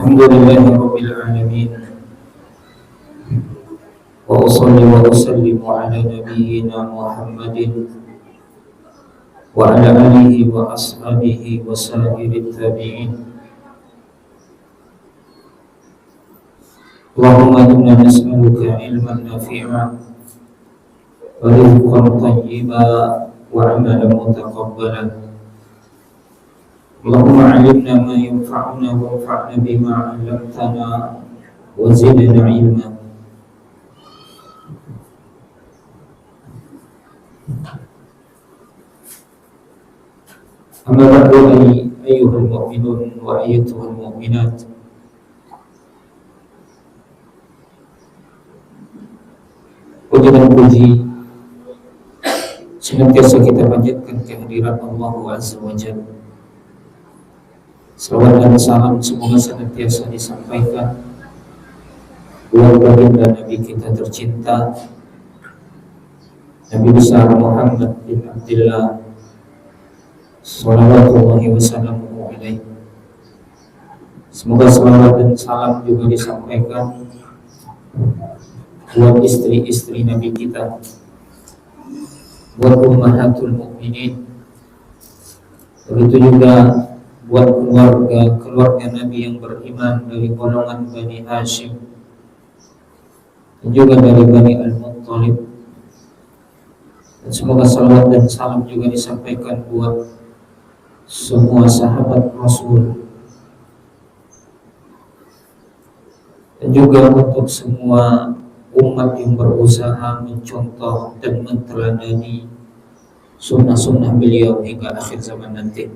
Alhamdulillahi Rabbil Alamin. Wa usalli wa usallimu ala nabiyyina Muhammadin wa ala alihi wa ashabihi wa sa'irit tabi'in. Allahumma inna nas'aluka ilman nafi'a wa rizqan tayyiba wa amalan mutaqabbalan. Allahumma 'allimna ma yanfa'una wanfa'na bima 'allamtana wa zidna 'ilma. Amma ba'du, ayyuhal mu'minun wa ayyatuhal mu'minat. Puji dan puji senantiasa kita panjatkan kehadirat Allah Azza wa Jalla. Salawat dan salam semoga senantiasa disampaikan buat baginda Nabi kita tercinta, Nabi besar Muhammad bin Abdullah sallallahu wasallam alaihi. Semoga salawat dan salam juga disampaikan buat istri-istri Nabi kita, buat ummahatul mukminin, begitu juga buat keluarga Nabi yang beriman dari golongan Bani Hashim dan juga dari Bani Al-Muttalib. Dan semoga salawat dan salam juga disampaikan buat semua sahabat Rasul dan juga untuk semua umat yang berusaha mencontoh dan meneladani sunnah-sunnah beliau hingga akhir zaman nanti.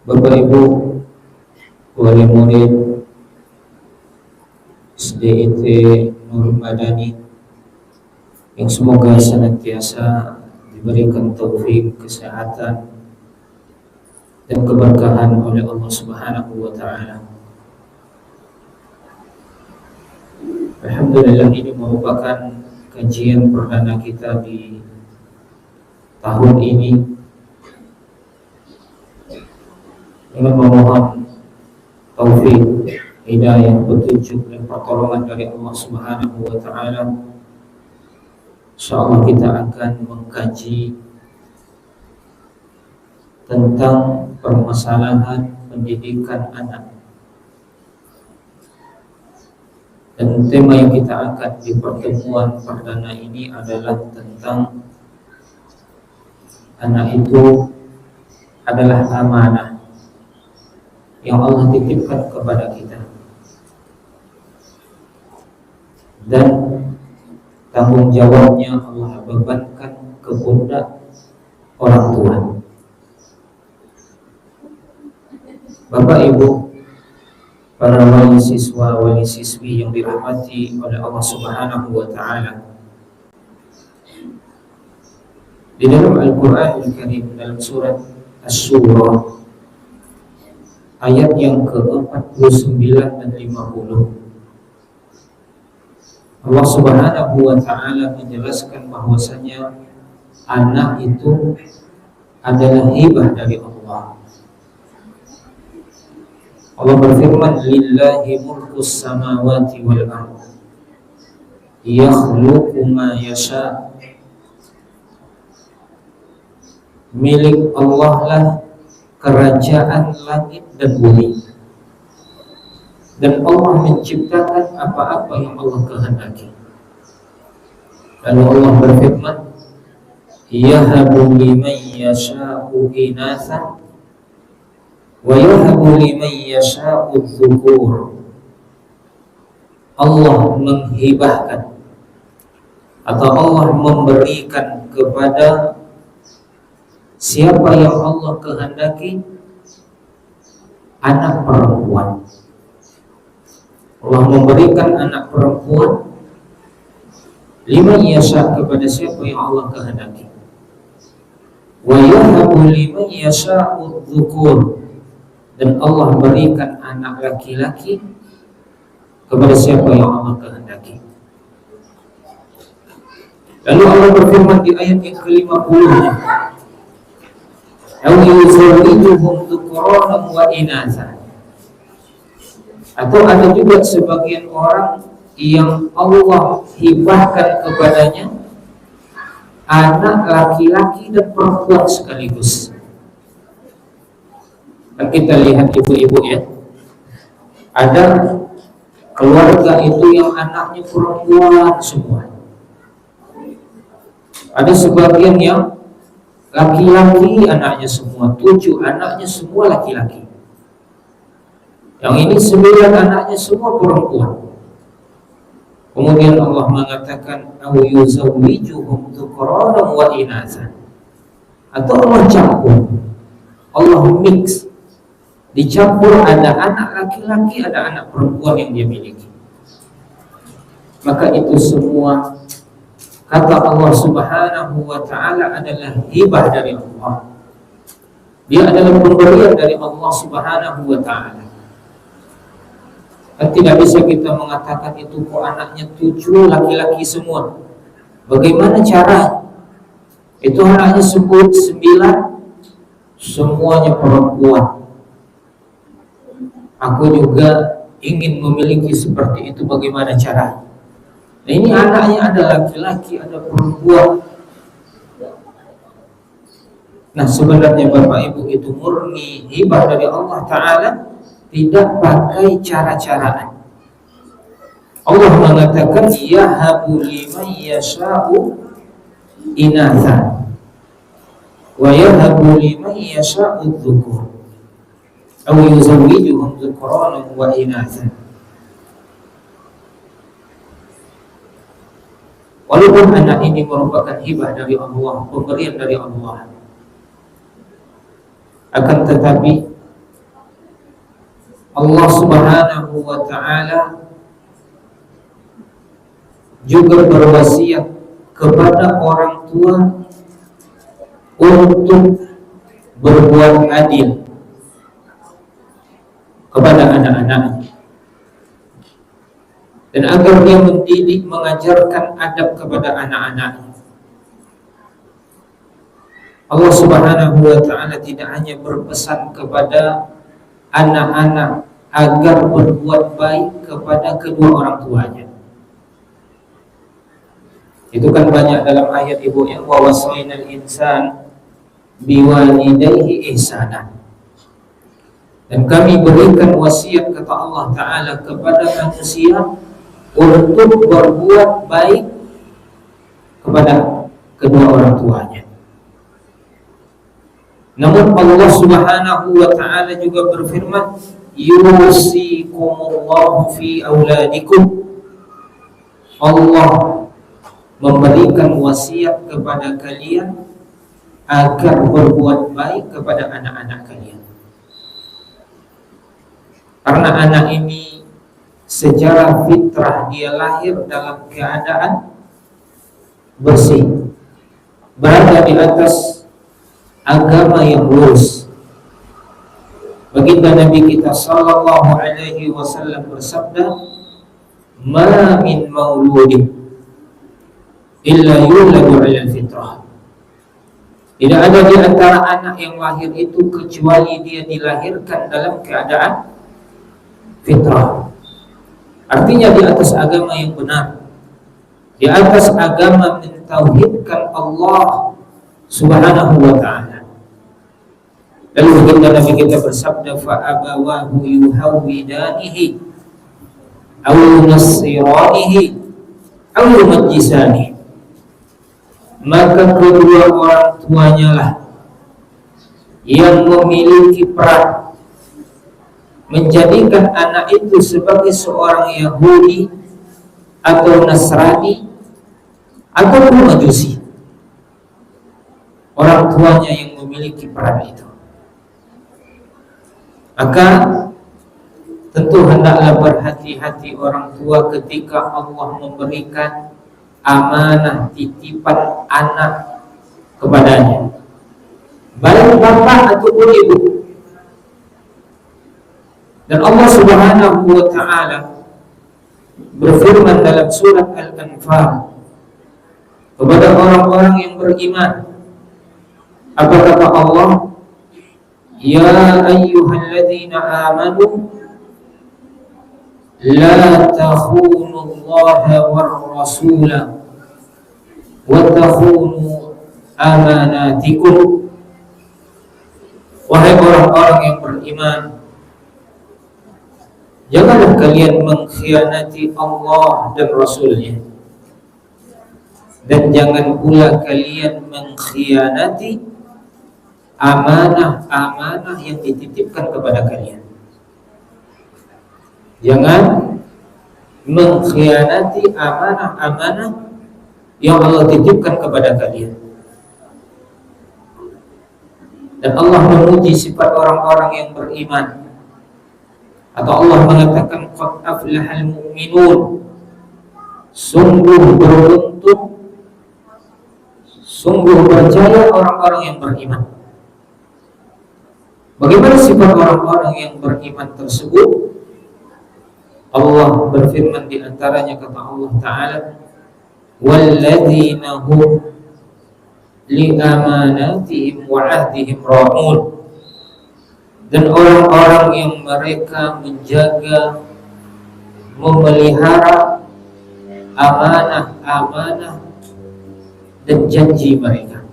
Bapak Ibu wali murid SDIT Nur Madani yang semoga senantiasa diberikan taufik, kesehatan dan keberkahan oleh Allah Subhanahu wa taala. Alhamdulillah, ini merupakan kajian perdana kita di tahun ini. Dengan memohon taufik, hidayah, petunjuk dan pertolongan dari Allah Subhanahu wa taala, insyaallah kita akan mengkaji tentang permasalahan pendidikan anak. Dan tema yang kita angkat di pertemuan perdana ini adalah tentang anak itu adalah amanah yang Allah titipkan kepada kita, dan tanggung jawabnya Allah bebankan ke pundak orang tua. Bapak Ibu, para wali siswa, wali siswi yang dirahmati oleh Allah Subhanahu wa taala, di dalam Al-Qur'anul Karim dalam surat Asy-Syura ayat yang ke-49 dan 50, Allah Subhanahu wa taala menjelaskan bahwasanya anak itu adalah hibah dari Allah. Allah berfirman, lillahi mulkus samawati wal ardh yakhluqu ma yasha. Milik Allah lah kerajaan langit dan bumi, dan Allah menciptakan apa-apa yang Allah kehendaki. Lalu Allah berfirman, yahabu liman yasha'u inatha wa yahabu liman yasha'u dzukur. Allah menghibahkan atau Allah memberikan kepada siapa yang Allah kehendaki anak perempuan. Allah memberikan anak perempuan liman yasha kepada siapa yang Allah kehendaki. Wa yahabu liman yasha'u dzukur, dan Allah berikan anak laki-laki kepada siapa yang Allah kehendaki. Lalu Allah berfirman di ayat yang ke-50, aw yuzawwijuhum dzukuranan wa inatha. Atau ada juga sebagian orang yang Allah hibahkan kepadanya anak laki-laki dan perempuan sekaligus. Dan kita lihat ibu-ibu ya, ada keluarga itu yang anaknya perempuan semua. Ada sebagian yang laki-laki anaknya semua, 7 anaknya semua laki-laki. Yang ini 9 anaknya semua perempuan. Kemudian Allah mengatakan aw yuzawwijuhum dzukuranan wa inatha. Atau Allah campur, Allah mix, dicampur, ada anak laki-laki, ada anak perempuan yang dia miliki. Maka itu semua kata Allah Subhanahu wa ta'ala adalah hibah dari Allah. Dia adalah pemberian dari Allah Subhanahu wa ta'ala. Dan tidak bisa kita mengatakan itu kok anaknya 7 laki-laki semua. Bagaimana cara? Itu anaknya 9 semuanya perempuan. Aku juga ingin memiliki seperti itu, bagaimana cara? Nah, ini anaknya ada laki-laki, ada perempuan. Nah, sebenarnya Bapak Ibu itu murni hibah dari Allah Ta'ala, tidak pakai cara-caraan. Allah mengatakan yahabu liman yasha'u inatha wa yahabu liman yasha'u dzukur aw yuzawwijuhum dzukuranan wa inatha. Walaupun anak ini merupakan hibah dari Allah, pemberian dari Allah, akan tetapi Allah Subhanahu wa ta'ala juga berwasiat kepada orang tua untuk berbuat adil kepada anak-anaknya, dan agar dia mendidik, mengajarkan adab kepada anak-anaknya. Allah Subhanahu wa ta'ala tidak hanya berpesan kepada anak-anak agar berbuat baik kepada kedua orang tuanya. Itu kan banyak dalam ayat ibu yang wa wasainal insan biwalidayhi ihsana. Dan kami berikan wasiat, kata Allah Ta'ala, kepada manusia untuk berbuat baik kepada kedua orang tuanya. Namun Allah Subhanahu wa ta'ala juga berfirman, yusikumullahu fi auladikum. Allah memberikan wasiat kepada kalian agar berbuat baik kepada anak-anak kalian. Karena anak ini secara fitrah dia lahir dalam keadaan bersih, berada di atas agama yang lurus. Baginda Nabi kita sallallahu alaihi wasallam bersabda, "Ma min mauludin illa yuladu 'ala fitrah." Tidak ada di antara anak yang lahir itu kecuali dia dilahirkan dalam keadaan fitrah. Artinya di atas agama yang benar, di atas agama mentauhidkan Allah Subhanahu wa ta'ala. Lalu baginda Nabi kita bersabda, fa abawahu yuhawwidanihi aw yunassiranihi aw yumajjisanihi. Maka kedua orang tuanya lah yang memiliki peran menjadikan anak itu sebagai seorang Yahudi atau Nasrani atau Majusi. Orang tuanya yang memiliki peran itu. Maka tentu hendaklah berhati-hati orang tua ketika Allah memberikan amanah titipan anak kepadanya, baik bapak ataupun ibu. Dan Allah Subhanahu wa ta'ala berfirman dalam surat Al-Anfal kepada orang-orang yang beriman. Apa kata Allah? Ya ayyuhalladzina amanu la takhunu Allaha war rasula wa takhunu amanatikum. Wahai orang-orang yang beriman, janganlah kalian mengkhianati Allah dan Rasulnya, dan jangan pula kalian mengkhianati amanah-amanah yang dititipkan kepada kalian. Jangan mengkhianati amanah-amanah yang Allah titipkan kepada kalian. Dan Allah memuji sifat orang-orang yang beriman, atau Allah mengatakan qad aflahal mu'minun, sungguh beruntung, sungguh berjaya orang-orang yang beriman. Bagaimana sifat orang-orang yang beriman tersebut? Allah berfirman di antaranya, kata Allah Ta'ala, walladzina hum li amanatihim wa ahdihim ra'un, dan orang-orang yang mereka menjaga, memelihara amanah-amanah dan janji mereka.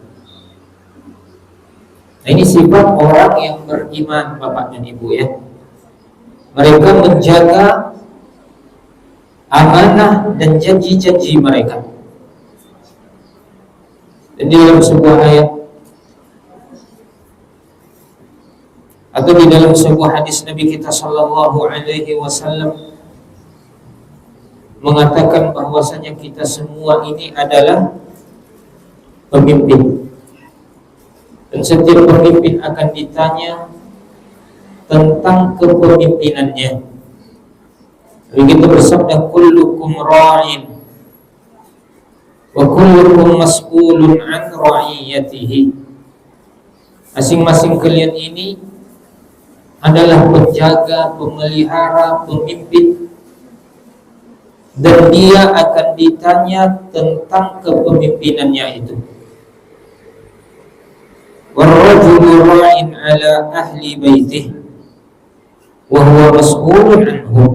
Nah, ini sifat orang yang beriman, Bapak dan Ibu ya. Mereka menjaga amanah dan janji-janji mereka. Dan di dalam sebuah ayat atau di dalam sebuah hadis Nabi kita sallallahu alaihi wasallam mengatakan bahwasanya kita semua ini adalah pemimpin, dan setiap pemimpin akan ditanya tentang kepemimpinannya. Begitu bersabda, kullukum ra'in wa kullukum mas'ulun an ra'iyatihi. Masing-masing kalian ini adalah penjaga, pemelihara, pemimpin, dan dia akan ditanya tentang kepemimpinannya itu. Warrajulu ra'in ala ahli baitih wa huwa mas'ulun anhum.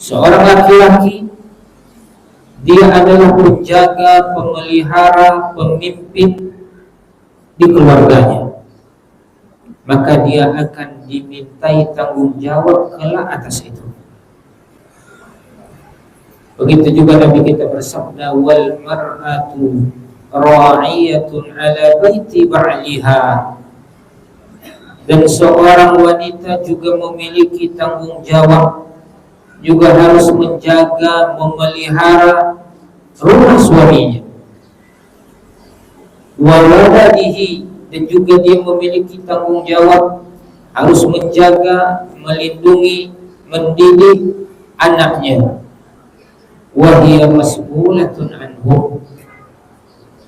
Seorang laki-laki, dia adalah penjaga, pemelihara, pemimpin di keluarganya, maka dia akan dimintai tanggung jawab kelak atas itu. Begitu juga Nabi kita bersabda, wal mar'atu ra'iyatun ala baiti ba'liha, dan seorang wanita juga memiliki tanggung jawab, juga harus menjaga, memelihara rumah suaminya. Wa waladihi, dan juga dia memiliki tanggung jawab, harus menjaga, melindungi, mendidik anaknya. Wa hiya mas'ulatun anhu,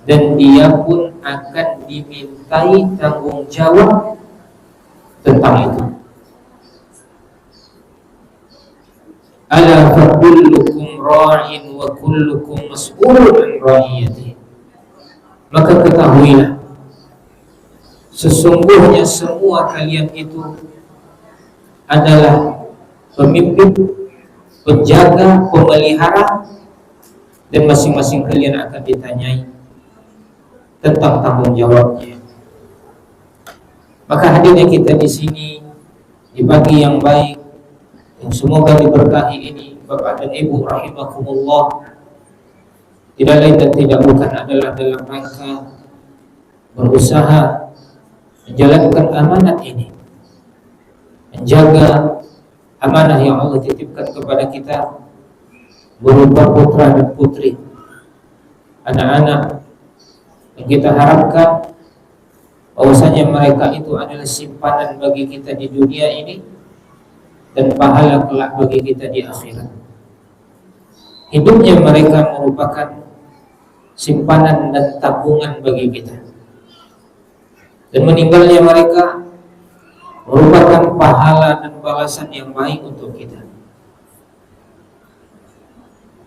dan dia pun akan dimintai tanggung jawab tentang itu. Ala fa kullukum ra'in wa kullukum mas'ulun an ra'iyatihi. Maka ketahuilah, sesungguhnya semua kalian itu adalah pemimpin, penjaga, pemelihara, dan masing-masing kalian akan ditanyai tentang tanggung jawabnya. Maka hadirnya kita di sini di pagi yang baik, yang semoga diberkahi ini, Bapak dan Ibu rahimakumullah, tidak lain dan tidak bukan adalah dalam rangka berusaha menjalankan amanat ini, menjaga amanah yang Allah titipkan kepada kita berupa putra dan putri, anak-anak yang kita harapkan bahwasanya mereka itu adalah simpanan bagi kita di dunia ini dan pahala kelak bagi kita di akhirat. Hidupnya mereka merupakan simpanan dan tabungan bagi kita, dan meninggalnya mereka merupakan pahala dan balasan yang baik untuk kita.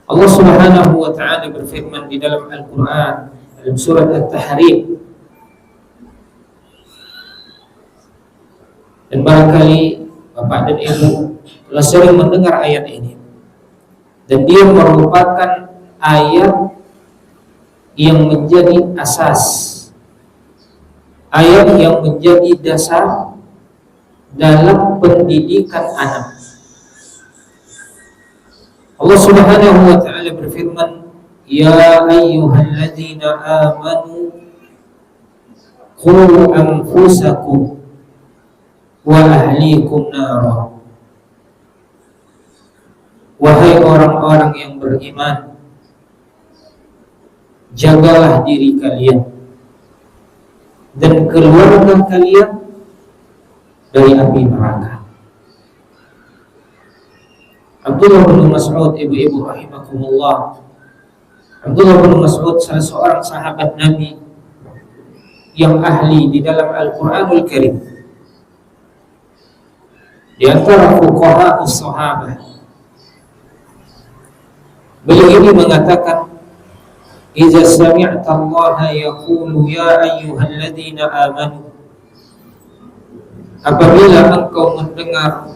Allah Subhanahu wa ta'ala berfirman di dalam Al-Quran, dalam surat At-Tahrim, Dan barangkali Bapak dan Ibu telah sering mendengar ayat ini, dan dia merupakan ayat yang menjadi asas, ayat yang menjadi dasar dalam pendidikan anak. Allah Subhanahu wa taala berfirman, "Ya ayyuhalladzina amanu qu anfusakum wa ahlikum nara." Wahai orang-orang yang beriman, jagalah diri kalian dan keluarga kalian dari api neraka. Abdullah bin Mas'ud, ibu-ibu rahimakumullah, Abdullah bin Mas'ud salah seorang sahabat Nabi yang ahli di dalam Al-Quranul Karim. Di antara fuqaha as-sahabah, beliau ini mengatakan, "Idza sami'ta Allah yaqulu ya ayyuhalladzina amanu." Apabila engkau mendengar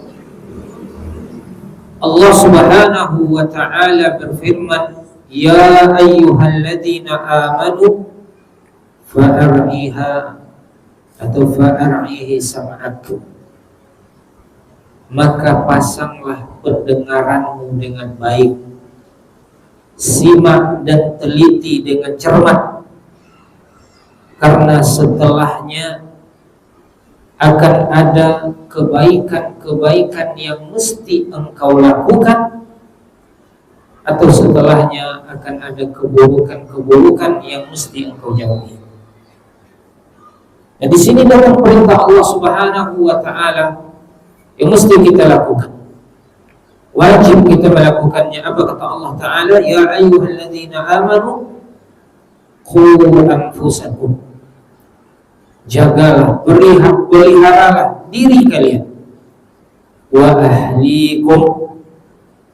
Allah Subhanahu wa taala berfirman, "Ya ayyuhalladzina amanu fa'ar'iha atau fa'ar'ihi sam'akum." Maka pasanglah pendengaranmu dengan baik, simak dan teliti dengan cermat, karena setelahnya akan ada kebaikan-kebaikan yang mesti engkau lakukan, atau setelahnya akan ada keburukan-keburukan yang mesti engkau jauhi. Nah, di sini datang perintah Allah Subhanahu wa taala yang mesti kita lakukan. Wajib kita melakukannya. Apa kata Allah Ta'ala? Ya ayyuhalladzina amanu qu anfusakum. Jagalah, peliharalah diri kalian, wa ahlikum,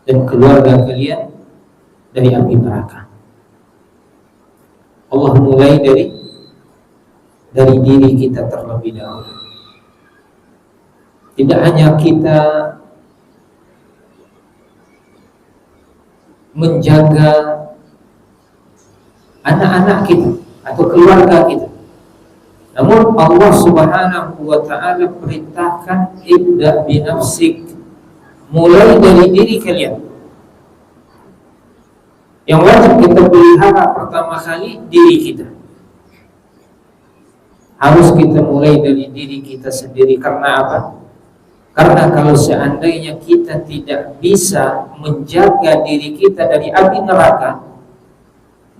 dan keluarga kalian dari api neraka. Allah mulai dari diri kita terlebih dahulu. Tidak hanya kita menjaga anak-anak kita atau keluarga kita, namun Allah Subhanahu wa taala perintahkan, ibda binafsik, mulai dari diri kalian. Yang wajib kita pelihara pertama kali diri kita. Harus kita mulai dari diri kita sendiri. Karena apa? Karena kalau seandainya kita tidak bisa menjaga diri kita dari api neraka,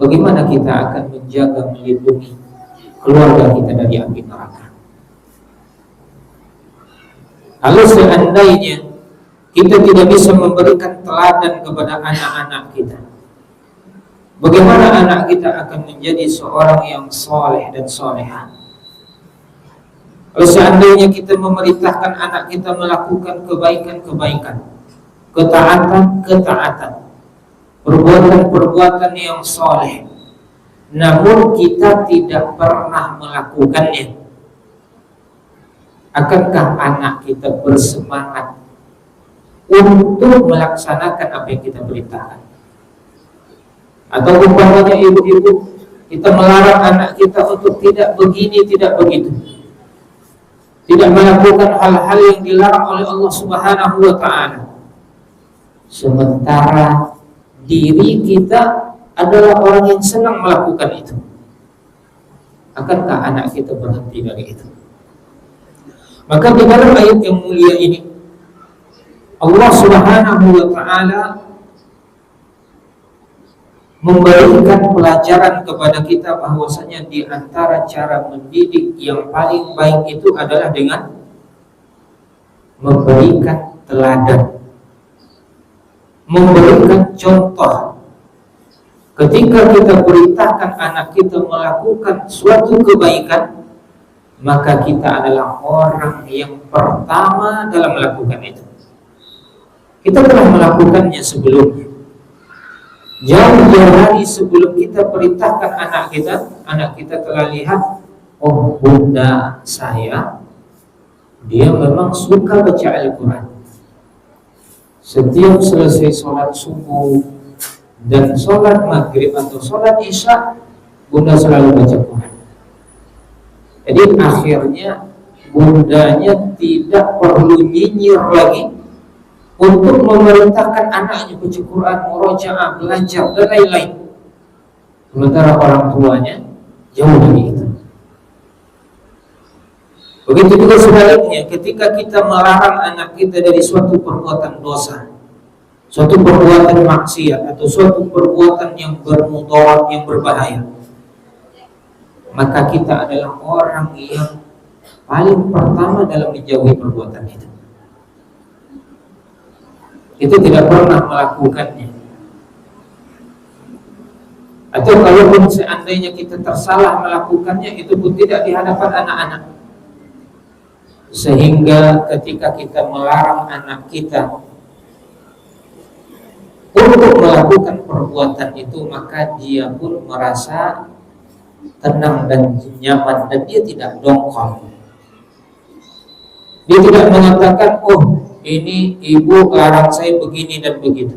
bagaimana kita akan menjaga, melindungi keluarga kita dari api neraka? Kalau seandainya kita tidak bisa memberikan teladan kepada anak-anak kita, bagaimana anak kita akan menjadi seorang yang soleh dan solehah? Kalau seandainya kita memerintahkan anak kita melakukan kebaikan-kebaikan, ketaatan-ketaatan, perbuatan-perbuatan yang soleh, namun kita tidak pernah melakukannya, akankah anak kita bersemangat untuk melaksanakan apa yang kita perintahkan? Atau umpamanya ibu-ibu, kita melarang anak kita untuk tidak begini, tidak begitu, tidak melakukan hal-hal yang dilarang oleh Allah Subhanahu wa ta'ala, sementara diri kita adalah orang yang senang melakukan itu. Akankah anak kita berhenti dari itu? Maka di dalam ayat yang mulia ini, Allah Subhanahu wa ta'ala memberikan pelajaran kepada kita bahwasanya di antara cara mendidik yang paling baik itu adalah dengan memberikan teladan, memberikan contoh. Ketika kita perintahkan anak kita melakukan suatu kebaikan, maka kita adalah orang yang pertama dalam melakukan itu. Kita telah melakukannya sebelumnya. Jauh-jauh hari sebelum kita perintahkan anak kita telah lihat, oh bunda saya dia memang suka baca Al-Quran. Setiap selesai sholat subuh dan sholat maghrib atau sholat isya, bunda selalu baca Quran. Jadi akhirnya bundanya tidak perlu nyinyir lagi untuk memerintahkan anaknya baca Quran, murojaah, belajar dan lain-lain. Sementara orang tuanya jauh dari itu. Begitu juga sebaliknya, ketika kita melarang anak kita dari suatu perbuatan dosa, suatu perbuatan maksiat, atau suatu perbuatan yang bermudarat, yang berbahaya, maka kita adalah orang yang paling pertama dalam menjauhi perbuatan itu. Kita tidak pernah melakukannya. Atau kalaupun seandainya kita tersalah melakukannya, itu pun tidak di hadapan anak-anak. Sehingga ketika kita melarang anak kita untuk melakukan perbuatan itu, maka dia pun merasa tenang dan nyaman, dan dia tidak dongkol. Dia tidak mengatakan, oh ini ibu larang saya begini dan begitu,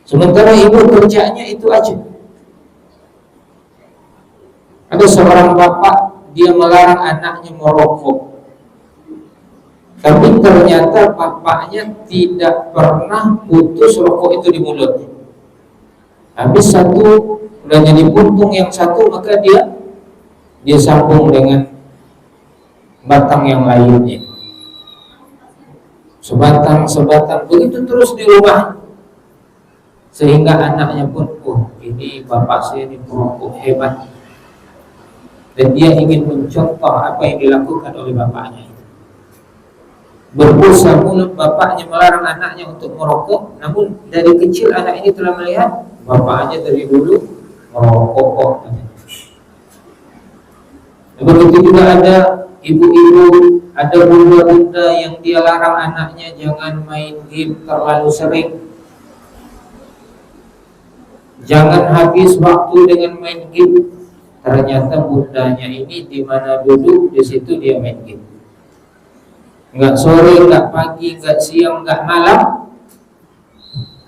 sementara ibu kerjanya itu aja. Ada seorang bapak, dia melarang anaknya merokok, tapi ternyata bapaknya tidak pernah putus rokok itu di mulutnya. Habis satu udah jadi puntung, yang satu maka dia sambung dengan batang yang lainnya, sebatang begitu terus di rumah, sehingga anaknya pun, oh ini bapak saya ini perokok hebat, dan dia ingin mencontoh apa yang dilakukan oleh bapaknya. Berbusa mulut bapaknya melarang anaknya untuk merokok, namun dari kecil anak ini telah melihat bapaknya dari dulu merokok. Begitu juga ada ibu-ibu, ada bunda-bunda yang dia larang anaknya jangan main game terlalu sering, jangan habis waktu dengan main game. Ternyata bundanya ini di mana duduk, di situ dia main game. Enggak sore, enggak pagi, enggak siang, enggak malam,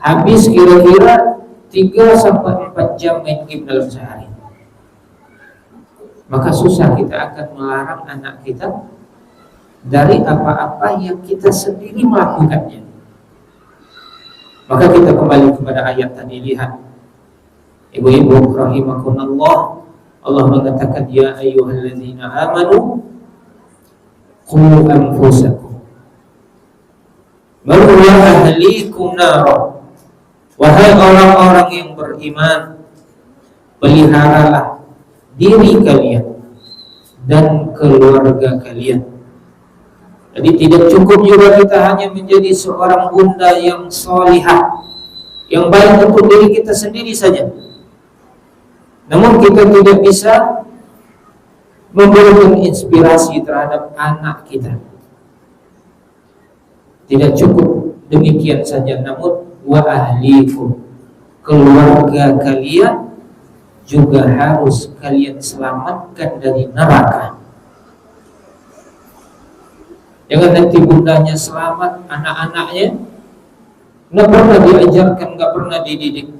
habis kira-kira 3-4 jam main game dalam sehari. Maka susah kita akan melarang anak kita dari apa-apa yang kita sendiri melakukannya. Maka kita kembali kepada ayat tadi. Lihat, ibu-ibu rahimakumullah, Allah mengatakan, ya ayyuhalladzina amanu qu anfusakum wa ahlikum nara. Wahai orang-orang yang beriman, peliharalah diri kalian dan keluarga kalian. Jadi tidak cukup juga kita hanya menjadi seorang bunda yang salihah, yang baik untuk diri kita sendiri saja, namun kita tidak bisa memberikan inspirasi terhadap anak kita. Tidak cukup demikian saja, namun wa ahlikum, keluarga kalian juga harus kalian selamatkan dari neraka. Jangan nanti bundanya selamat, anak-anaknya nggak pernah diajarkan, nggak pernah dididik.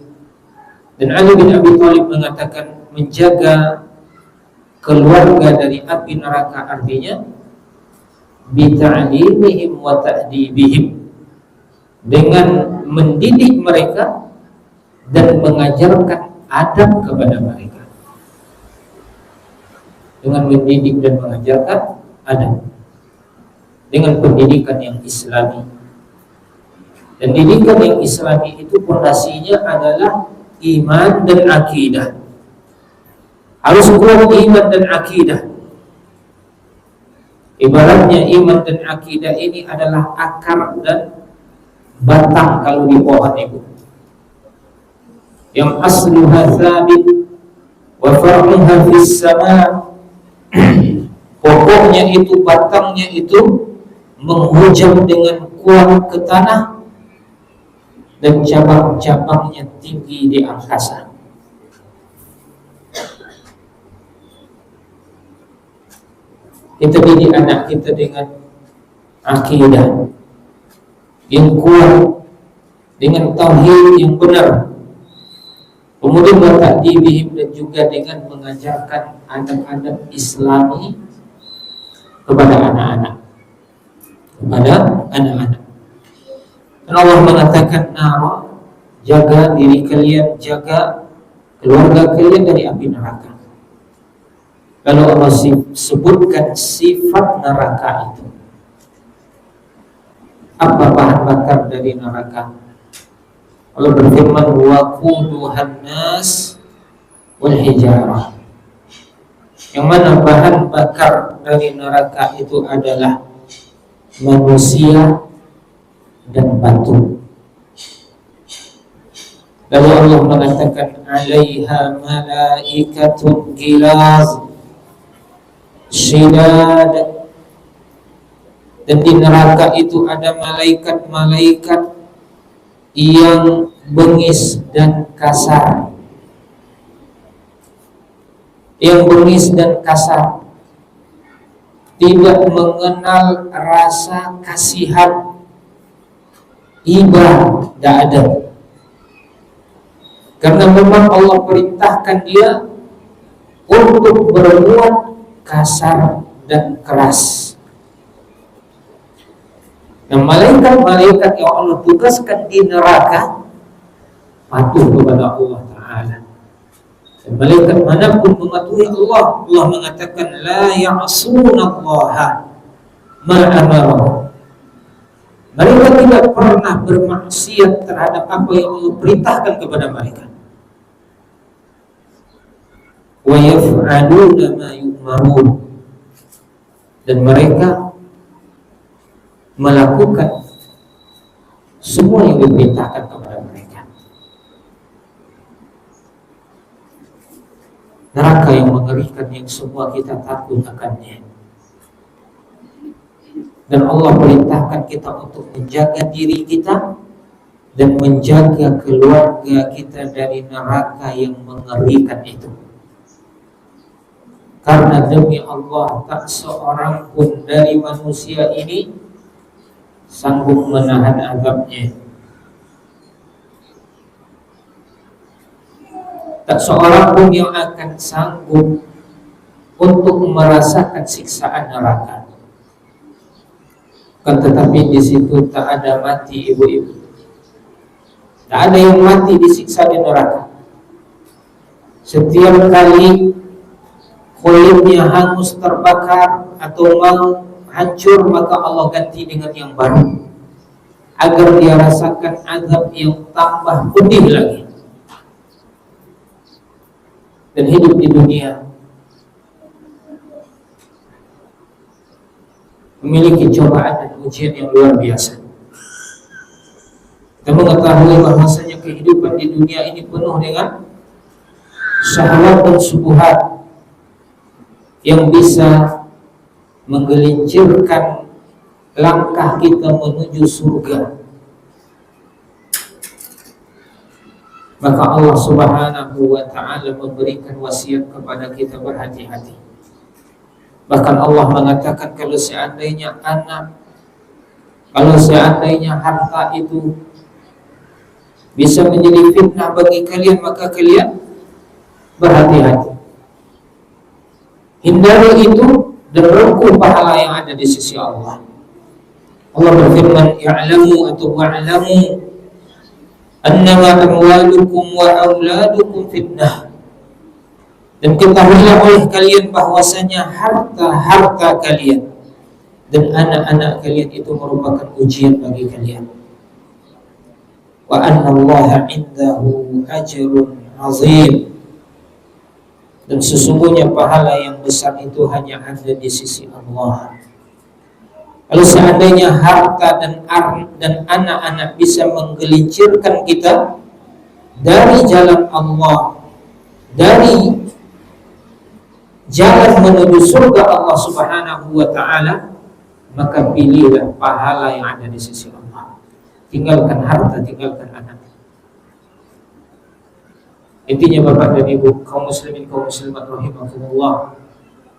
Dan Ali bin Abi Thalib mengatakan, menjaga keluarga dari api neraka artinya bita'limihim wa ta'dibihim, dengan mendidik mereka dan mengajarkan adab kepada mereka. Dengan mendidik dan mengajarkan adab, dengan pendidikan yang islami. Dan pendidikan yang islami itu fondasinya adalah iman dan akidah. Harus kuat iman dan akidah. Ibaratnya iman dan akidah ini adalah akar dan batang kalau di pohon itu, yang asluha tsabit wa far'uha fis sama. Pokoknya itu, batangnya itu menghujam dengan kuat ke tanah, dan cabang-cabangnya tinggi di angkasa. Kita didik anak kita dengan akidah yang kuat, dengan tauhid yang benar, kemudian bertakdibihim, dan juga dengan mengajarkan adab-adab Islami kepada anak-anak. Dan Allah mengatakan, nara, jaga diri kalian, jaga keluarga kalian dari api neraka. Lalu Allah sebutkan sifat neraka itu. Apa bahan bakar dari neraka? Allah berfirman, waquduhan nas wal hijarah. Yang mana bahan bakar dari neraka itu adalah manusia dan batu. Lalu Allah mengatakan, alaiha malaikatun gilaz shidad. Dan di neraka itu ada malaikat-malaikat yang bengis dan kasar. Yang bengis dan kasar, tidak mengenal rasa kasihan, iba, tidak ada. Karena memang Allah perintahkan dia untuk berbuat kasar dan keras. Nah, malaikat-malaikat yang Allah tugaskan di neraka patuh kepada Allah Ta'ala. Dan malaikat manapun mematuhi Allah, Allah mengatakan la ya'sunallaha ma amara. Mereka tidak pernah bermaksiat terhadap apa yang Allah perintahkan kepada mereka. Wa yaf'aluna ma yu'marun. Dan mereka melakukan semua yang diperintahkan kepada mereka. Neraka yang mengerikan, yang semua kita takut akannya. Dan Allah perintahkan kita untuk menjaga diri kita dan menjaga keluarga kita dari neraka yang mengerikan itu. Karena demi Allah, tak seorang pun dari manusia ini sanggup menahan azabnya. Tak seorang pun yang akan sanggup untuk merasakan siksaan neraka. Kan tetapi di situ tak ada mati, ibu-ibu. Tak ada yang mati disiksa di neraka. Setiap kali kulitnya hangus, terbakar atau mau hancur, maka Allah ganti dengan yang baru, agar dia rasakan azab yang tambah pedih lagi. Dan hidup di dunia memiliki cobaan dan ujian yang luar biasa. Kita mengetahui bahwasanya kehidupan di dunia ini penuh dengan syahwat dan syubhat yang bisa menggelincirkan langkah kita menuju surga. Maka Allah Subhanahu wa ta'ala memberikan wasiat kepada kita berhati-hati. Bahkan Allah mengatakan, kalau seandainya harta itu bisa menjadi fitnah bagi kalian, maka kalian berhati-hati. Hindari itu dan rengkuh pahala yang ada di sisi Allah. Allah berfirman, ya'lamu atau wa'lamu annama amwalukum wa auladukum fitnah. Dan ketahuilah oleh kalian bahwasanya harta-harta kalian dan anak-anak kalian itu merupakan ujian bagi kalian. Wa anna Allah 'indahu ajrun 'azim. Dan sesungguhnya pahala yang besar itu hanya ada di sisi Allah. Kalau seandainya harta dan anak-anak bisa menggelincirkan kita dari jalan Allah, dari jalan menuju surga Allah Subhanahu wa ta'ala, maka pilihlah pahala yang ada di sisi Allah. Tinggalkan harta, tinggalkan anak. Intinya Bapak dan Ibu, kaum muslimin, kaum muslimat rahimakumullah,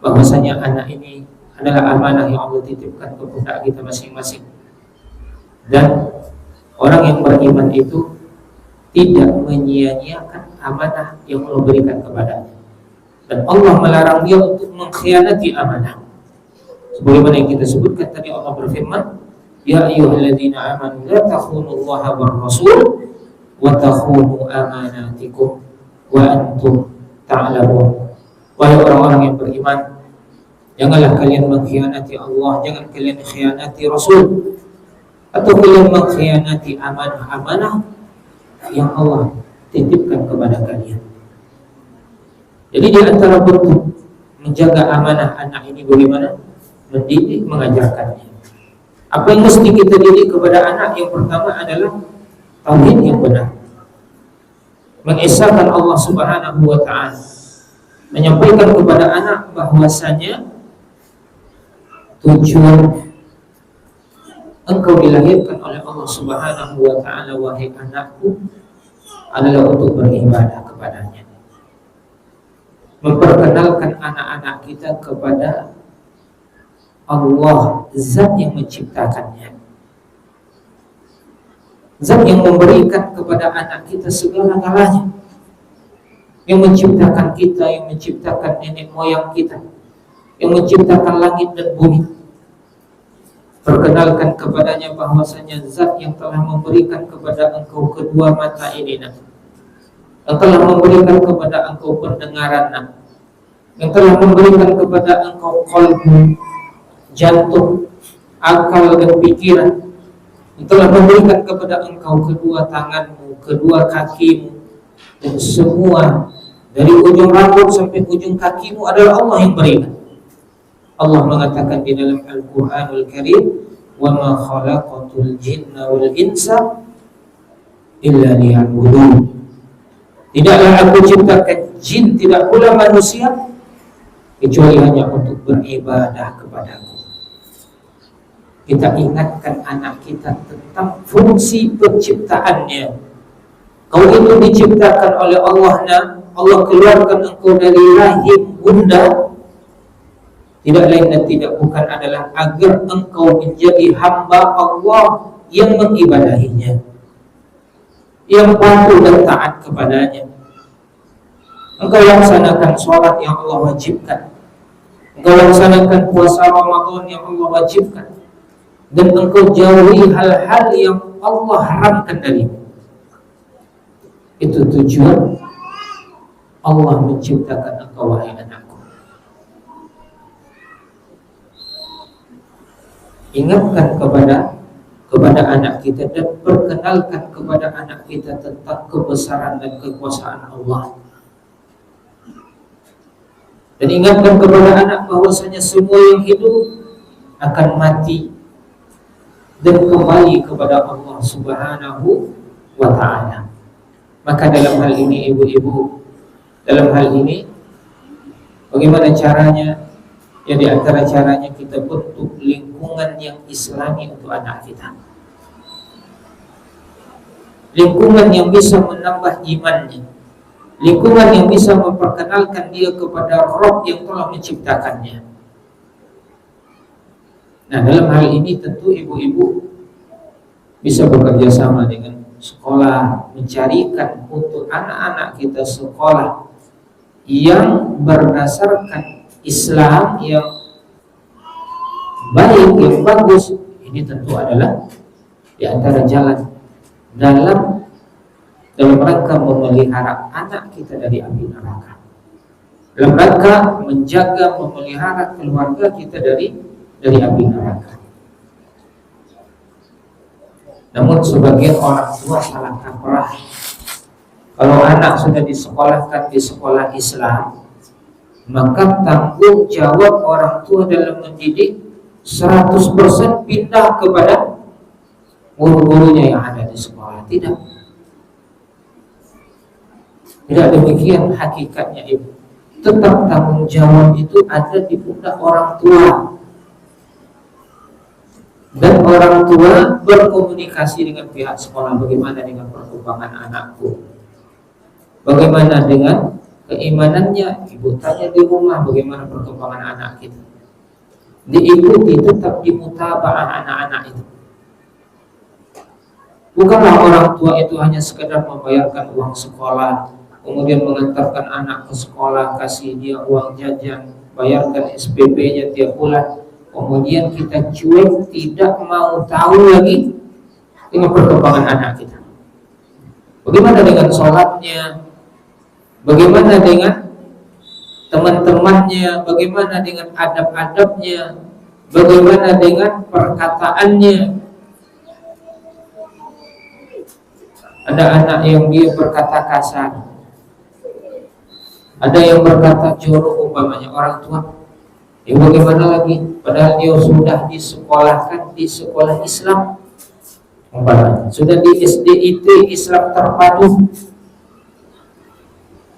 bahwasanya anak ini adalah amanah yang Allah titipkan ke pundak kita masing-masing. Dan orang yang beriman itu tidak menyia-nyiakan amanah yang Allah berikan kepadanya. Dan Allah melarang dia untuk mengkhianati amanah. Sebagaimana yang kita sebutkan tadi, Allah berfirman, ya ayyuhalladzina amanu la takhunullaha war rasul wa takhunu amanatikum wa antum ta'lamun. Wahai orang-orang yang beriman, janganlah kalian mengkhianati Allah, jangan kalian khianati Rasul, atau kalian mengkhianati amanah-amanah yang Allah titipkan kepada kalian. Jadi di antara bentuk menjaga amanah anak ini bagaimana? Mendidik, mengajarkannya. Apa yang mesti kita didik kepada anak? Yang pertama adalah tauhid yang benar, mengesahkan Allah Subhanahu wa ta'ala, menyampaikan kepada anak bahwasanya tujuan engkau dilahirkan oleh Allah Subhanahu wa ta'ala, wahai anakku, adalah untuk beribadah kepadanya. Memperkenalkan anak-anak kita kepada Allah, zat yang menciptakannya, zat yang memberikan kepada anak kita segala-galanya, yang menciptakan kita, yang menciptakan nenek moyang kita, yang menciptakan langit dan bumi. Perkenalkan kepadanya bahwasanya zat yang telah memberikan kepada engkau kedua mata ini, yang telah memberikan kepada engkau pendengaran, yang telah memberikan kepada engkau qalbu, jantung, akal dan pikiran, yang telah memberikan kepada engkau kedua tanganmu, kedua kakimu, dan semua dari ujung rambut sampai ujung kakimu adalah Allah yang berikan. Allah mengatakan di dalam Al-Quranul Karim, wa ma khalaqatul jinna wal insa illa liya'budun. Tidaklah aku ciptakan jin, tidak pula manusia, kecuali hanya untuk beribadah kepadaku. Kita ingatkan anak kita tentang fungsi penciptaannya. Kau itu diciptakan oleh Allah, Allah keluarkan engkau dari rahim bunda, tidak lain dan tidak bukan adalah agar engkau menjadi hamba Allah yang mengibadahinya, yang patuh dan taat kepadanya. Engkau laksanakan sholat yang Allah wajibkan, engkau laksanakan puasa Ramadan yang Allah wajibkan, dan engkau jauhi hal-hal yang Allah haramkan darimu. Itu tujuan Allah menciptakan engkau, wahai anakku. Ingatkan kepada anak kita dan perkenalkan kepada anak kita tentang kebesaran dan kekuasaan Allah. Dan ingatkan kepada anak bahwasanya semua yang hidup akan mati dan kembali kepada Allah Subhanahu wa ta'ala. Maka dalam hal ini ibu-ibu, dalam hal ini bagaimana caranya? Ya, di antara caranya kita bentuk lingkungan yang islami untuk anak kita, lingkungan yang bisa menambah imannya, lingkungan yang bisa memperkenalkan dia kepada Rabb yang telah menciptakannya. Nah, dalam hal ini tentu ibu-ibu bisa bekerja sama dengan sekolah, mencarikan untuk anak-anak kita sekolah yang berdasarkan Islam yang baik, yang bagus. Ini tentu adalah di antara jalan dalam rangka memelihara anak kita dari api neraka, dalam rangka menjaga, memelihara keluarga kita dari api neraka. Namun sebagian orang tua salah kaprah. Kalau anak sudah disekolahkan di sekolah Islam, maka tanggung jawab orang tua dalam mendidik 100% pindah kepada guru-gurunya yang ada di sekolah. Tidak demikian hakikatnya, ibu. Tetap tanggung jawab itu ada di pundak orang tua. Dan orang tua berkomunikasi dengan pihak sekolah, bagaimana dengan perkembangan anakku, bagaimana dengan keimanannya. Ibu tanya di rumah bagaimana perkembangan anak kita. diikuti, tetap dimutabaah anak-anak itu. Bukanlah orang tua itu hanya sekedar membayarkan uang sekolah, kemudian mengantarkan anak ke sekolah, kasih dia uang jajan, bayarkan SPP-nya tiap bulan, kemudian kita cuek, tidak mau tahu lagi dengan perkembangan anak kita. Bagaimana dengan sholatnya? Bagaimana dengan teman-temannya? Bagaimana dengan adab-adabnya? Bagaimana dengan perkataannya? Ada anak yang dia berkata kasar, ada yang berkata jorok umpamanya orang tua. Ya bagaimana lagi? Padahal dia sudah disekolahkan di sekolah Islam, umpamanya sudah di SDIT Islam terpadu.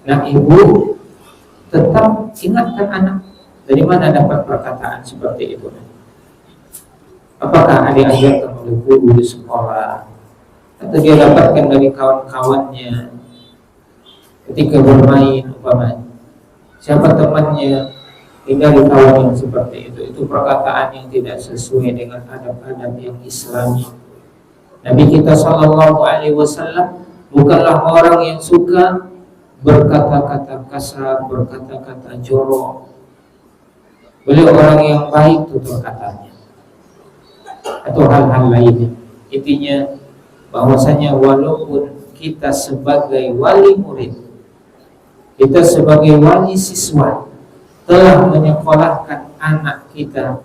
Nah, ibu tetap ingatkan anak. Dari mana dapat perkataan seperti itu? Apakah diajarkan oleh guru di sekolah, atau dia dapatkan dari kawan-kawannya ketika bermain umpamanya? Siapa temannya, hindari kawan yang seperti itu. Itu perkataan yang tidak sesuai dengan adab-adab yang Islami. Nabi kita Shallallahu Alaihi Wasallam bukanlah orang yang suka berkata-kata kasar, berkata-kata jorok. Beliau orang yang baik tutur katanya, atau hal-hal lainnya. Intinya bahwasanya walaupun kita sebagai wali murid, kita sebagai wali siswa telah menyekolahkan anak kita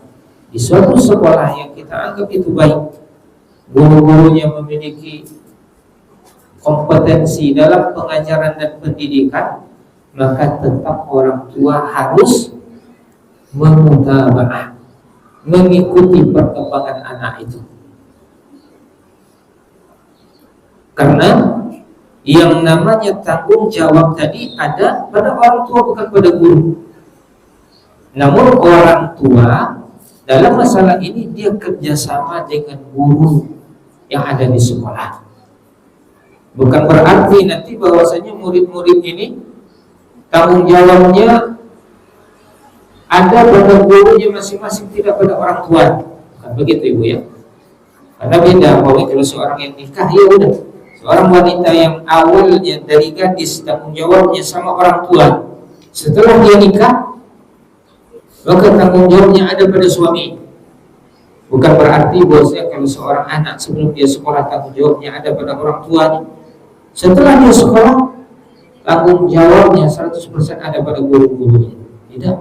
di suatu sekolah yang kita anggap itu baik, guru-gurunya memiliki kompetensi dalam pengajaran dan pendidikan, maka tetap orang tua harus memutabaah, mengikuti perkembangan anak itu. Karena yang namanya tanggung jawab tadi ada pada orang tua, bukan pada guru. Namun orang tua dalam masalah ini dia kerjasama dengan guru yang ada di sekolah. Bukan berarti nanti bahwasanya murid-murid ini tanggung jawabnya ada pada gurunya masing-masing, tidak pada orang tua. Bukan begitu ibu ya. Karena beda. Kalau seorang yang nikah, ya udah, seorang wanita yang awalnya dari gadis tanggung jawabnya sama orang tua, setelah dia nikah maka tanggung jawabnya ada pada suami. Bukan berarti bahwasanya kalau seorang anak sebelum dia sekolah tanggung jawabnya ada pada orang tuanya, setelah dia sekolah tanggung jawabnya 100% ada pada guru-gurunya. Tidak.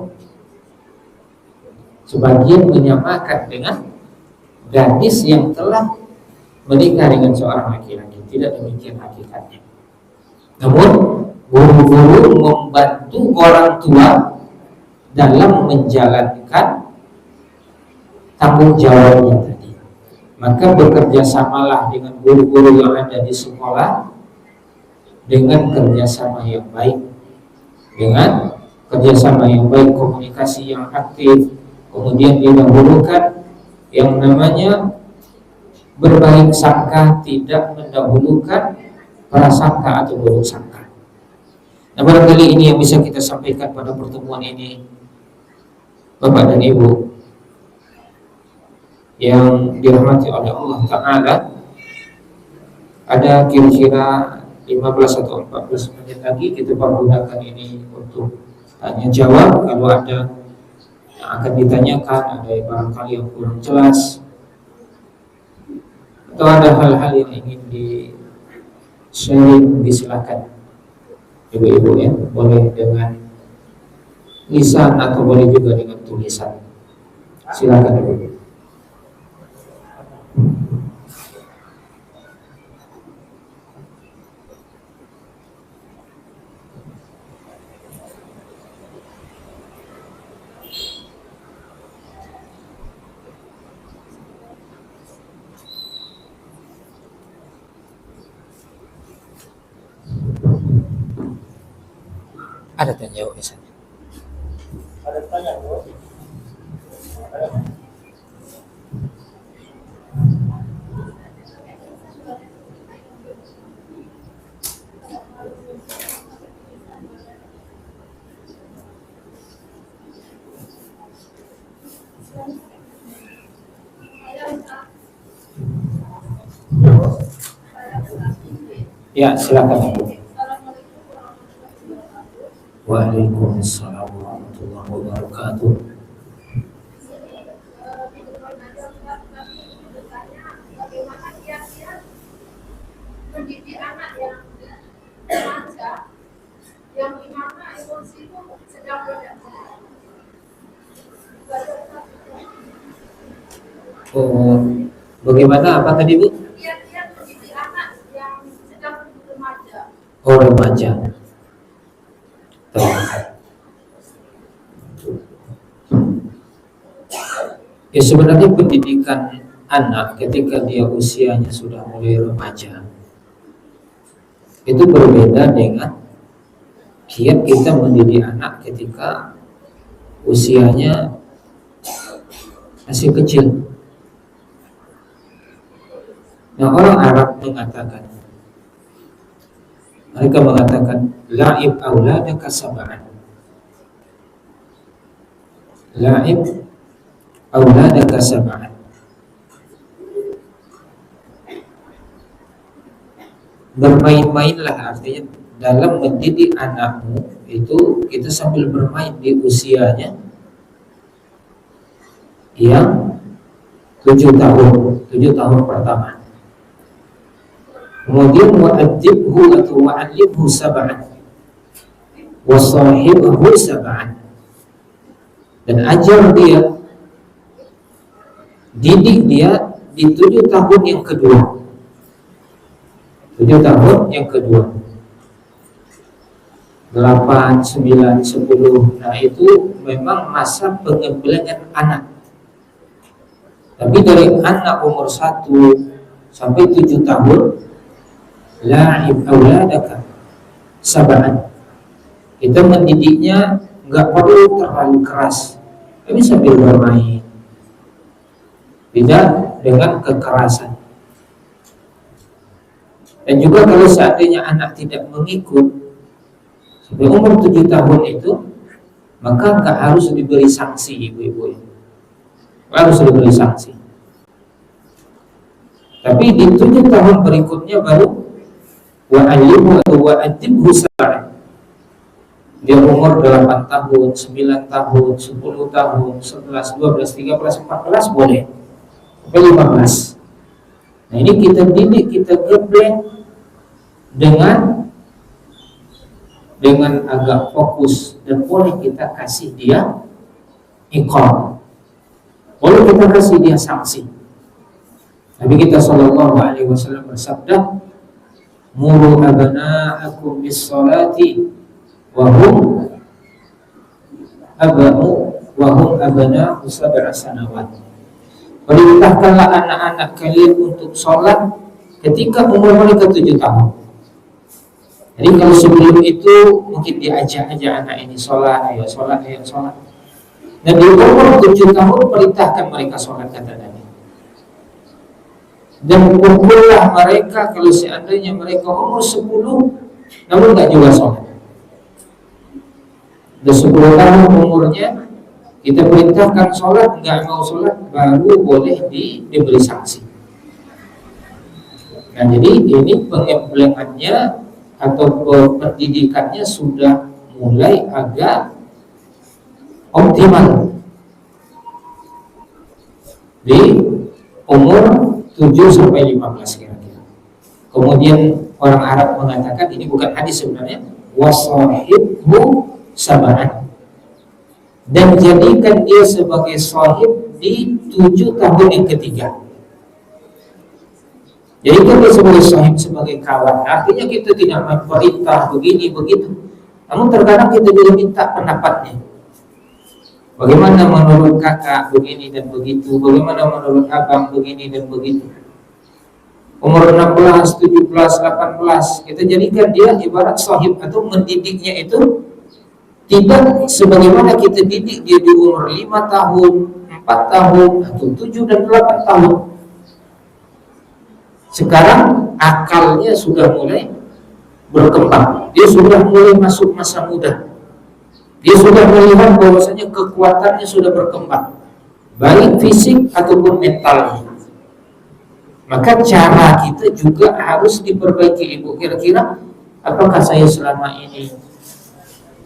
Sebagian menyamakan dengan gadis yang telah menikah dengan seorang laki-laki. Tidak demikian hakikatnya. Namun guru-guru membantu orang tua dalam menjalankan tanggung jawabnya tadi. Maka bekerja samalah dengan guru-guru yang ada di sekolah dengan kerjasama yang baik, dengan kerjasama yang baik, komunikasi yang aktif, kemudian didahulukan yang namanya berbaik sangka, tidak mendahulukan prasangka atau buruk sangka. Nah, barangkali ini yang bisa kita sampaikan pada pertemuan ini, Bapak dan Ibu yang dirahmati oleh Allah Ta'ala. Ada kira-kira 15 atau 14 menit lagi kita pergunakan ini untuk tanya jawab. Kalau ada yang akan ditanyakan, ada yang barangkali yang kurang jelas, atau ada hal-hal yang ingin di-sharing, disilakan ibu-ibu ya. Boleh dengan lisan atau boleh juga dengan tulisan. Silakan ibu. Ada tanya jawab misalnya. Ada tanya jawab. Ya, silakan. Waalaikumsalam warahmatullahi wabarakatuh. Mendidik anak yang remaja, yang dimana emosi itu sedang berjalan. Oh, bagaimana apa tadi Bu? Kiat-kiat mendidik anak yang sedang remaja. Oh, remaja. Ya sebenarnya pendidikan anak ketika dia usianya sudah mulai remaja itu berbeda dengan kiat kita mendidik anak ketika usianya masih kecil. Nah, orang Arab mengatakan, mereka mengatakan la'ib auladaka sab'an. La'ib auladaka sab'an. Bermain-mainlah, artinya dalam mendidik anakmu itu kita sambil bermain di usianya yang 7 tahun pertama. Kemudian wa'adibhu atau wa'alibhu sab'an wasahibhu sab'an, dan ajar dia, didik dia di 7 tahun yang kedua. 7 tahun yang kedua, 8, 9, 10. Nah itu memang masa pengembelengan anak. Tapi dari anak umur 1 sampai 7 tahun, la'ib auladaka sab'an. Kita mendidiknya nggak perlu terlalu keras, tapi sambil bermain, tidak dengan kekerasan. Dan juga kalau seandainya anak tidak mengikut sampai umur 7 tahun itu, maka nggak harus diberi sanksi, ibu-ibu. Harus diberi sanksi. Tapi di 7 tahun berikutnya baru wa'allimhu atau wa'adibhu sab'an. Dia umur 8 tahun, 9 tahun, 10 tahun, 11, 12, 13, 14 boleh sampai 15. Nah ini kita didik, kita geblek dengan agak fokus, dan boleh kita kasih dia iqam, boleh kita kasih dia sanksi. Nabi kita sallallahu alaihi wasallam bersabda, muru abna'akum bis salati wa hum abna'u sab'a sanawat. Perintahkanlah anak-anak kalian untuk sholat ketika umur mereka 7 tahun. Jadi kalau sebelum itu mungkin diajak aja anak ini sholat, ayo sholat, ayo sholat. Dan di umur 7 tahun perintahkan mereka sholat, kata Nabi. Dan pukullah mereka kalau seandainya mereka umur 10 namun nggak juga sholat. Udah 10 tahun umurnya, kita perintahkan sholat, nggak mau sholat, baru boleh diberi sanksi. Nah jadi ini pengembelengannya atau pendidikannya sudah mulai agak optimal di umur 7-15 kira-kira. Kemudian orang Arab mengatakan, ini bukan hadis sebenarnya, wasahibhu sab'an, dan jadikan dia sebagai sahib di 7 tahun yang ketiga. Jadi kita sebagai sahib, sebagai kawan, artinya kita tidak memerintah begini begitu, namun terkadang kita juga minta pendapatnya. Bagaimana menurut kakak begini dan begitu, bagaimana menurut abang begini dan begitu. Umur 16, 17, 18, kita jadikan dia ibarat sahib, atau mendidiknya itu tidak sebagaimana kita didik dia di umur 5 tahun, 4 tahun, atau 7 dan 8 tahun. Sekarang akalnya sudah mulai berkembang, dia sudah mulai masuk masa muda, dia sudah melihat bahwasanya kekuatannya sudah berkembang. baik fisik ataupun mental. Maka cara kita juga harus diperbaiki, Ibu. Kira-kira apakah saya selama ini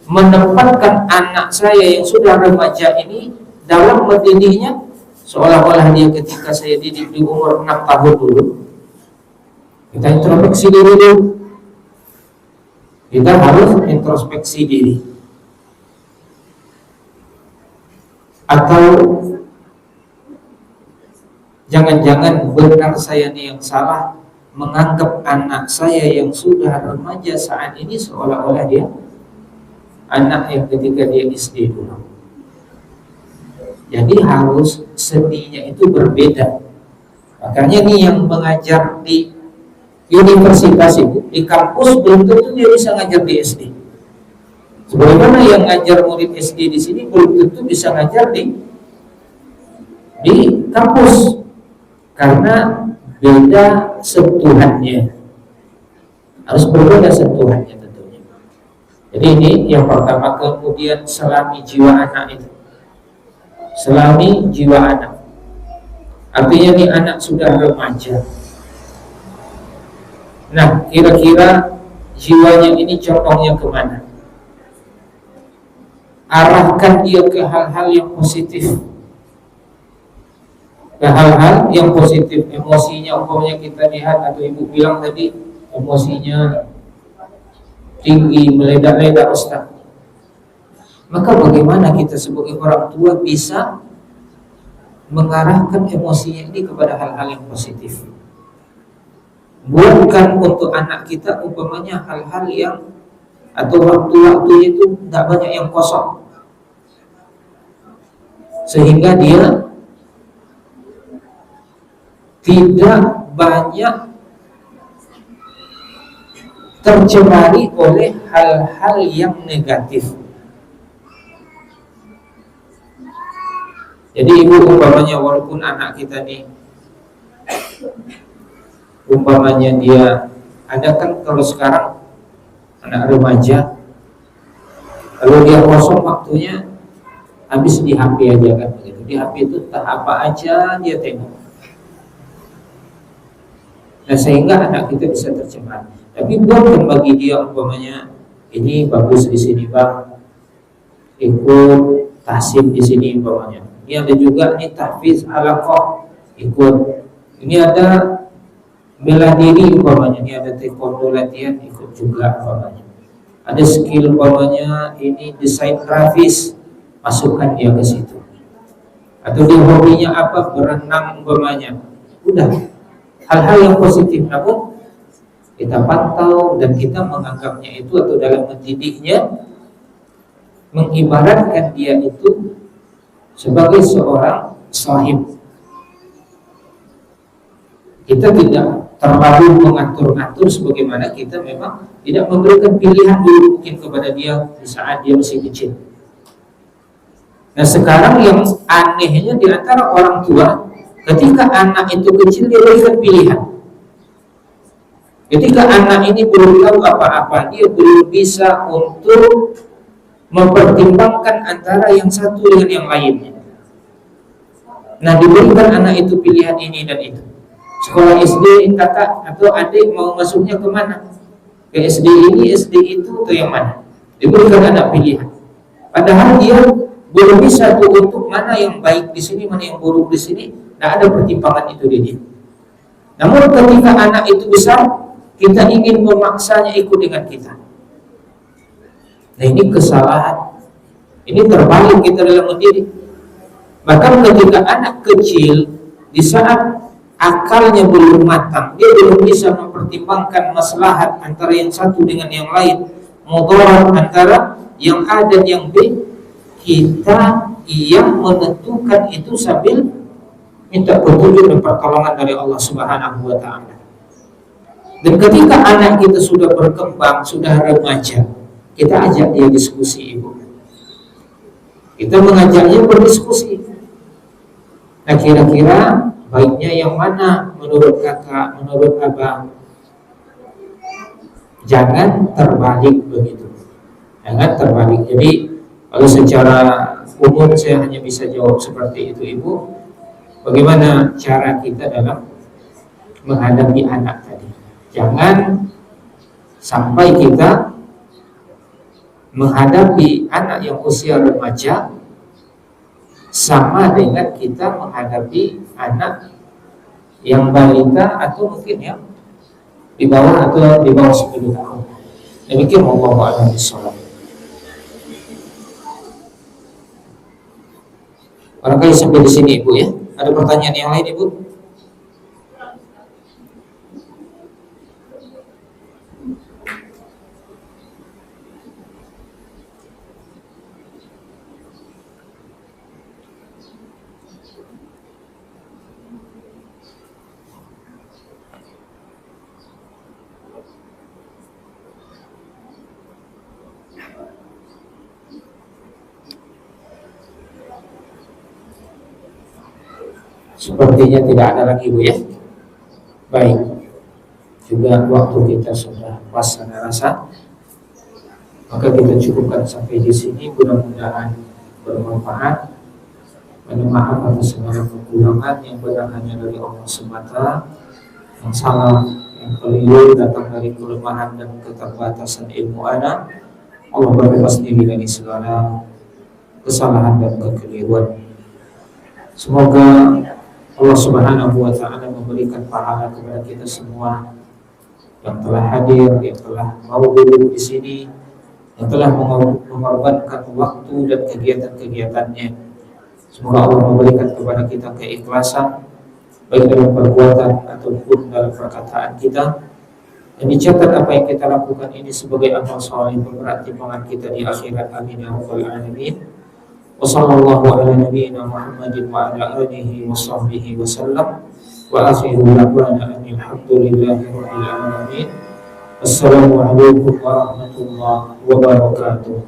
menempatkan anak saya yang sudah remaja ini dalam mendidiknya seolah-olah dia ketika saya didik di umur 6 tahun dulu? Kita introspeksi diri dulu. Kita harus introspeksi diri. Atau jangan-jangan benar saya ini yang salah menganggap anak saya yang sudah remaja saat ini seolah-olah dia anak yang ketika dia SD dulu. Jadi harus seninya itu berbeda. Makanya nih yang mengajar di universitas itu, di kampus belum tentu dia bisa ngajar di SD. Sebagaimana yang ngajar murid SD di sini belum tentu bisa ngajar di kampus, karena beda sentuhannya, harus berbeda sentuhannya tentunya. Jadi ini yang pertama. Kemudian selami jiwa anak itu, selami jiwa anak, artinya ini anak sudah remaja. Nah, kira-kira jiwanya ini condongnya kemana? Arahkan dia ke hal-hal yang positif, ke hal-hal yang positif. Emosinya umpamanya kita lihat, atau Ibu bilang tadi, emosinya tinggi, meledak-ledak, Ustaz. Maka bagaimana kita sebagai orang tua bisa mengarahkan emosinya ini kepada hal-hal yang positif? Bukan untuk anak kita umpamanya hal-hal yang atau waktu-waktu itu tidak banyak yang kosong, sehingga dia tidak banyak tercemari oleh hal-hal yang negatif. Jadi Ibu umpamanya walaupun anak kita nih umpamanya dia ada kan, kalau sekarang anak remaja kalau dia kosong waktunya habis di HP aja kan begitu. Di HP itu entah apa aja dia tengok. Nah, sehingga anak kita bisa tercemar. Tapi bukan bagi dia umpamanya ini bagus di sini Bang, ikut tahsin di sini umpamanya. Ini ada juga nih tahfiz halaqah, ikut. Ini ada bela diri umpamanya, ini ada taekwondo latihan, ikut juga umpamanya. Ada skill umpamanya ini desain grafis, masukkan dia ke situ. Atau dia hobinya apa, berenang umpamanya. Udah, hal-hal yang positif. Namun kita pantau dan kita menganggapnya itu, atau dalam mendidiknya mengibaratkan dia itu sebagai seorang sahib. Kita tidak terlalu mengatur-ngatur, sebagaimana kita memang tidak memberikan pilihan dulu mungkin kepada dia di saat dia masih kecil. Nah, sekarang yang anehnya di antara orang tua, ketika anak itu kecil dia berikan pilihan. Ketika anak ini belum tahu apa-apa, dia belum bisa untuk mempertimbangkan antara yang satu dengan yang lainnya. Nah, diberikan anak itu pilihan ini dan itu. Sekolah SD kakak atau adik mau masuknya kemana? Ke SD ini, SD itu, atau yang mana? Diberikan anak pilihan. Padahal dia belum bisa tuh untuk mana yang baik di sini, mana yang buruk di sini. Tidak ada pertimbangan itu di dia. Namun ketika anak itu besar, kita ingin memaksanya ikut dengan kita. Nah, ini kesalahan. Ini terbalik kita dalam mendidik. Bahkan ketika anak kecil, di saat akalnya belum matang, dia belum bisa mempertimbangkan maslahat antara yang satu dengan yang lain, mudarat antara yang A dan yang B, kita yang menentukan itu sambil minta petunjuk dan pertolongan dari Allah Subhanahu wa Ta'ala. Dan ketika anak kita sudah berkembang, sudah remaja, kita ajak dia diskusi, Ibu. Kita mengajaknya berdiskusi. Nah, kira-kira baiknya yang mana menurut kakak, menurut abang? Jangan terbalik begitu. Jangan terbalik. Jadi kalau secara umum saya hanya bisa jawab seperti itu Ibu. Bagaimana cara kita dalam menghadapi anak tadi? Jangan sampai kita menghadapi anak yang usia remaja sama dengan kita menghadapi anak yang balita atau mungkin yang di bawah 10 tahun. Demikian wallahu a'lam bishawab. Barangkali sampai di sini Ibu ya. Ada pertanyaan yang lain Ibu? Sepertinya tidak ada lagi Bu ya. Baik. Juga waktu kita sudah pas saya rasa. Maka kita cukupkan sampai di sini. Mudah-mudahan bermanfaat. Mohon maaf atas segala kekurangan, yang benar hanya dari Allah semata. Yang salah, yang keliru datang dari kelemahan dan keterbatasan ilmu ana. Allah berbebas diri dari segala kesalahan dan kekeliruan. Semoga Allah Subhanahu wa ta'ala memberikan pahala kepada kita semua yang telah hadir, yang telah mau duduk di sini, yang telah mengorbankan waktu dan kegiatan-kegiatannya. Semoga Allah memberikan kepada kita keikhlasan baik dalam perbuatan ataupun dalam perkataan kita, dan dicatat apa yang kita lakukan ini sebagai amal saleh pemberat timbangan kita di akhirat. Amin ya rabbal alamin. Wassallallahu ala nabiyyina Muhammadin wa ala alihi wa sahbihi wa sallam. Wa akhiru da'wana alhamdulillahi rabbil alamin. Assalamualaikum warahmatullahi wabarakatuh.